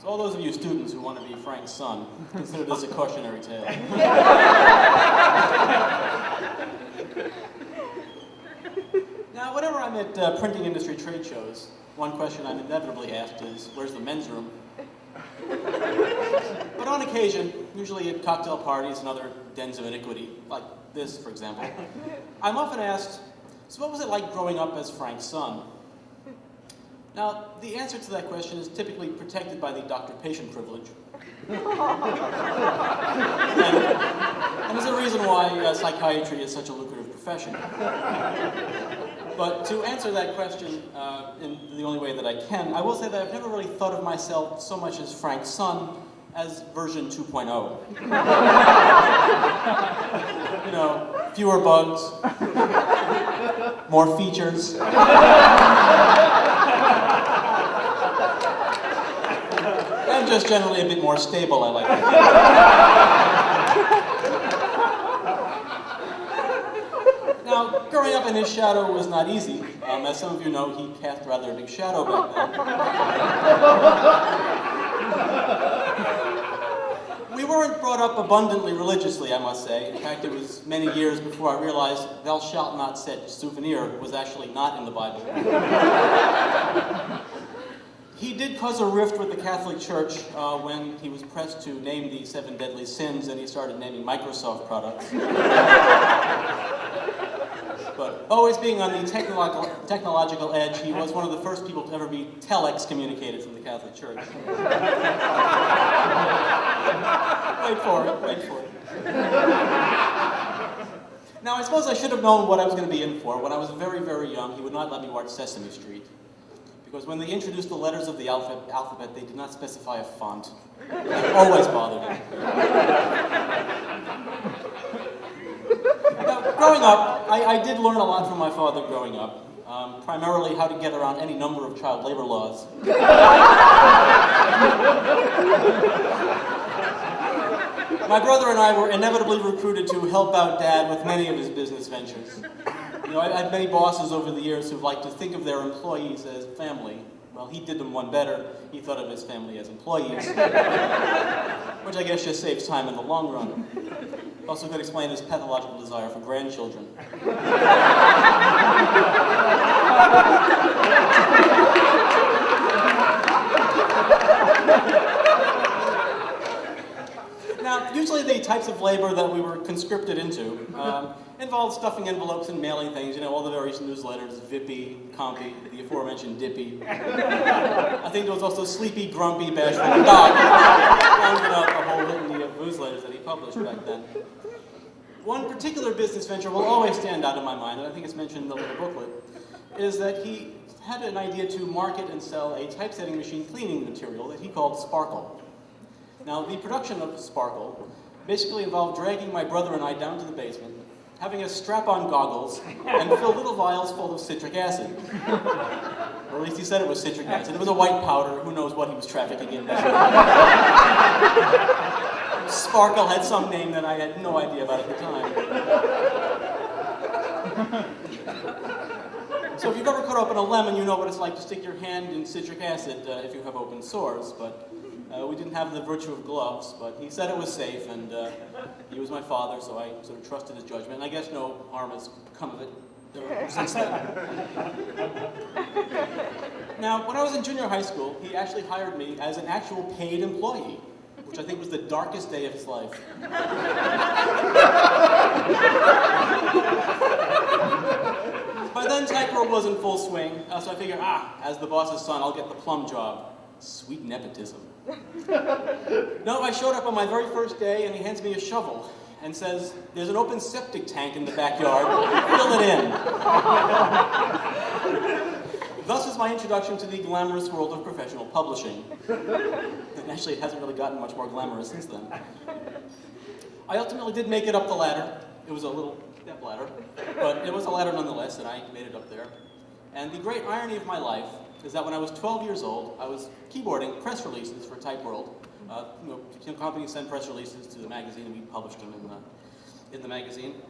all those of you students who want to be Frank's son, consider this a cautionary tale. Now, whenever I'm at printing industry trade shows, one question I'm inevitably asked is, where's the men's room? But on occasion, usually at cocktail parties and other dens of iniquity, like this, for example, I'm often asked, so what was it like growing up as Frank's son? Now, the answer to that question is typically protected by the doctor-patient privilege. And there's a reason why psychiatry is such a lucrative profession. But to answer that question in the only way that I can, I will say that I've never really thought of myself so much as Frank's son as version 2.0. You know, fewer bugs, more features. And just generally a bit more stable, I like it. Now, growing up in his shadow was not easy. As some of you know, he cast rather a big shadow back then. We weren't brought up abundantly religiously, I must say. In fact, it was many years before I realized "thou shalt not set souvenir" was actually not in the Bible. He did cause a rift with the Catholic Church when he was pressed to name the 7 deadly sins, and he started naming Microsoft products. But always being on the technological edge, he was one of the first people to ever be telex-communicated from the Catholic Church. Wait for it. Now, I suppose I should have known what I was going to be in for. When I was very, very young, he would not let me watch Sesame Street. Because when they introduced the letters of the alphabet, they did not specify a font. It always bothered me. Now, growing up, I did learn a lot from my father growing up. Primarily how to get around any number of child labor laws. My brother and I were inevitably recruited to help out Dad with many of his business ventures. You know, I've had many bosses over the years who like to think of their employees as family. Well, he did them one better. He thought of his family as employees, which I guess just saves time in the long run. Also could explain his pathological desire for grandchildren. Now, usually the types of labor that we were conscripted into involved stuffing envelopes and mailing things, you know, all the various newsletters, Vippy, Compy, the aforementioned Dippy. I think there was also Sleepy, Grumpy, Bashful, and Doc, rounding out the whole litany of newsletters that he published back then. One particular business venture will always stand out in my mind, and I think it's mentioned in the little booklet, is that he had an idea to market and sell a typesetting machine cleaning material that he called Sparkle. Now, the production of Sparkle basically involved dragging my brother and I down to the basement, having us strap on goggles, and fill little vials full of citric acid. Or at least he said it was citric acid. It was a white powder. Who knows what he was trafficking in there. Sparkle had some name that I had no idea about at the time. So if you've ever cut open a lemon, you know what it's like to stick your hand in citric acid if you have open sores. But we didn't have the virtue of gloves, but he said it was safe, and he was my father, so I sort of trusted his judgment. And I guess no harm has come of it since then. Now, when I was in junior high school, he actually hired me as an actual paid employee, which I think was the darkest day of his life. By then, Typewriter was in full swing, so I figured, as the boss's son, I'll get the plum job. Sweet nepotism. No, I showed up on my very first day, and he hands me a shovel and says, "There's an open septic tank in the backyard, fill it in." Thus was my introduction to the glamorous world of professional publishing. And actually, it hasn't really gotten much more glamorous since then. I ultimately did make it up the ladder. It was a little step ladder, but it was a ladder nonetheless, and I made it up there. And the great irony of my life is that when I was 12 years old, I was keyboarding press releases for Type World. Companies send press releases to the magazine, and we published them in the magazine.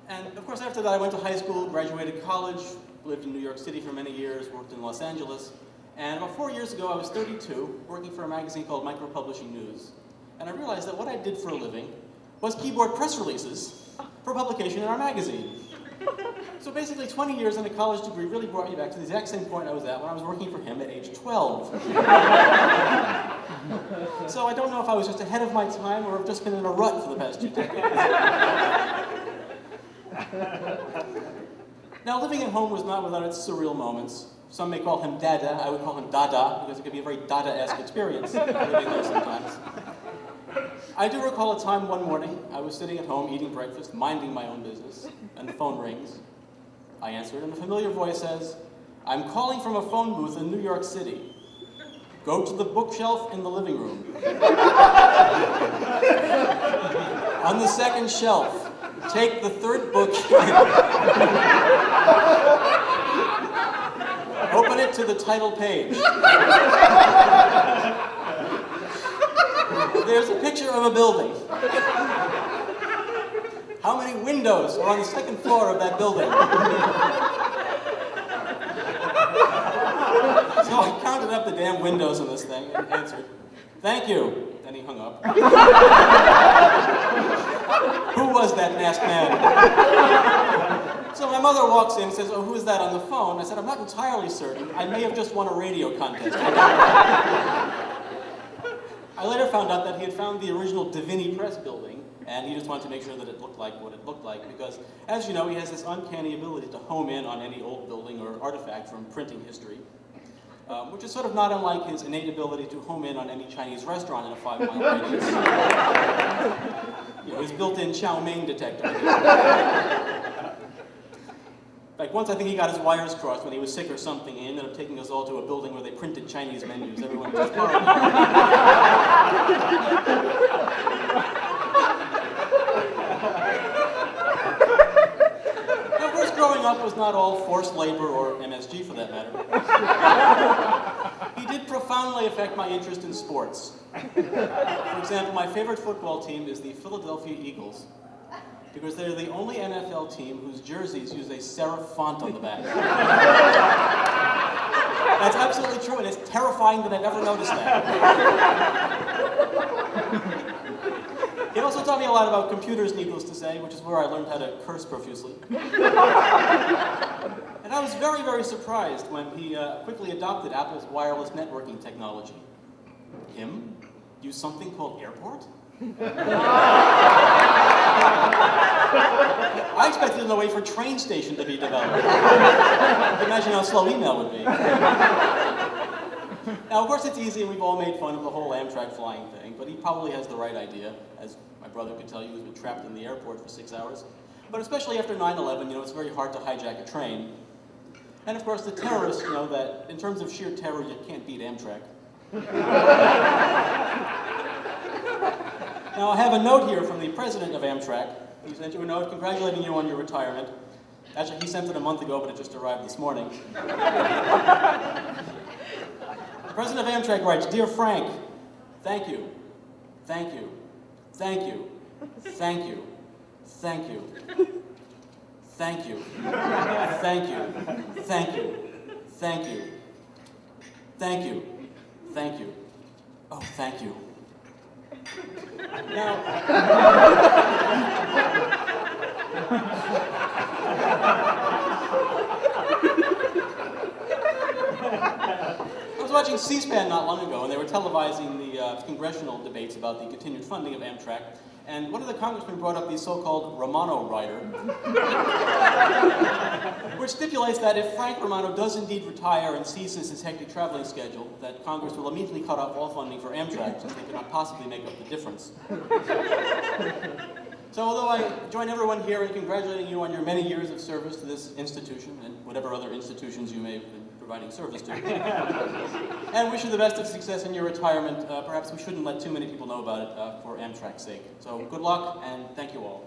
And of course, after that, I went to high school, graduated college, lived in New York City for many years, worked in Los Angeles, And about 4 years ago, I was 32, working for a magazine called Micro Publishing News. And I realized that what I did for a living was keyboard press releases for publication in our magazine. So basically, 20 years and a college degree really brought me back to the exact same point I was at when I was working for him at age 12. So I don't know if I was just ahead of my time or have just been in a rut for the past 2 decades. Now, living at home was not without its surreal moments. Some may call him Dada. I would call him Dada, because it could be a very Dada-esque experience living there sometimes. I do recall a time one morning, I was sitting at home eating breakfast, minding my own business, and the phone rings. I answered, and a familiar voice says, "I'm calling from a phone booth in New York City. Go to the bookshelf in the living room. On the second shelf, take the third book open it to the title page. There's a picture of a building. How many windows are on the second floor of that building?" So I counted up the damn windows in this thing and answered, "Thank you." Then he hung up. Who was that masked man? So my mother walks in and says, "Oh, who is that on the phone?" I said, "I'm not entirely certain. I may have just won a radio contest." I later found out that he had found the original Davini Press building, and he just wanted to make sure that it looked like what it looked like, because, as you know, he has this uncanny ability to home in on any old building or artifact from printing history, which is sort of not unlike his innate ability to home in on any Chinese restaurant in a 5-mile radius. You know, his built-in chow mein detector. In fact, once I think he got his wires crossed when he was sick or something. He ended up taking us all to a building where they printed Chinese menus. Everyone just horrible. Now, of course, growing up was not all forced labor or MSG for that matter. He did profoundly affect my interest in sports. For example, my favorite football team is the Philadelphia Eagles, because they're the only NFL team whose jerseys use a serif font on the back. That's absolutely true, and it's terrifying that I've ever noticed that. He also taught me a lot about computers, needless to say, which is where I learned how to curse profusely. And I was very, very surprised when he quickly adopted Apple's wireless networking technology. Him? Use something called Airport? I expected him to wait for train station to be developed. Imagine how slow email would be. Now, of course, it's easy, and we've all made fun of the whole Amtrak flying thing, but he probably has the right idea, as my brother could tell you, who's been trapped in the airport for 6 hours. But especially after 9/11, you know, it's very hard to hijack a train. And of course, the terrorists know that, in terms of sheer terror, you can't beat Amtrak. Now, I have a note here from the president of Amtrak. He sent you a note congratulating you on your retirement. Actually, he sent it a month ago, but it just arrived this morning. The president of Amtrak writes, "Dear Frank, thank you, thank you, thank you, thank you, thank you, thank you, thank you, thank you, thank you, thank you, thank you, oh, thank you." Now, I was watching C-SPAN not long ago, and they were televising the congressional debates about the continued funding of Amtrak, and one of the congressmen brought up the so-called Romano rider, which stipulates that if Frank Romano does indeed retire and ceases his hectic traveling schedule, that Congress will immediately cut off all funding for Amtrak, since they cannot possibly make up the difference. So although I join everyone here in congratulating you on your many years of service to this institution, and whatever other institutions you may have been providing service to, and wish you the best of success in your retirement, perhaps we shouldn't let too many people know about it for Amtrak's sake. So good luck, and thank you all.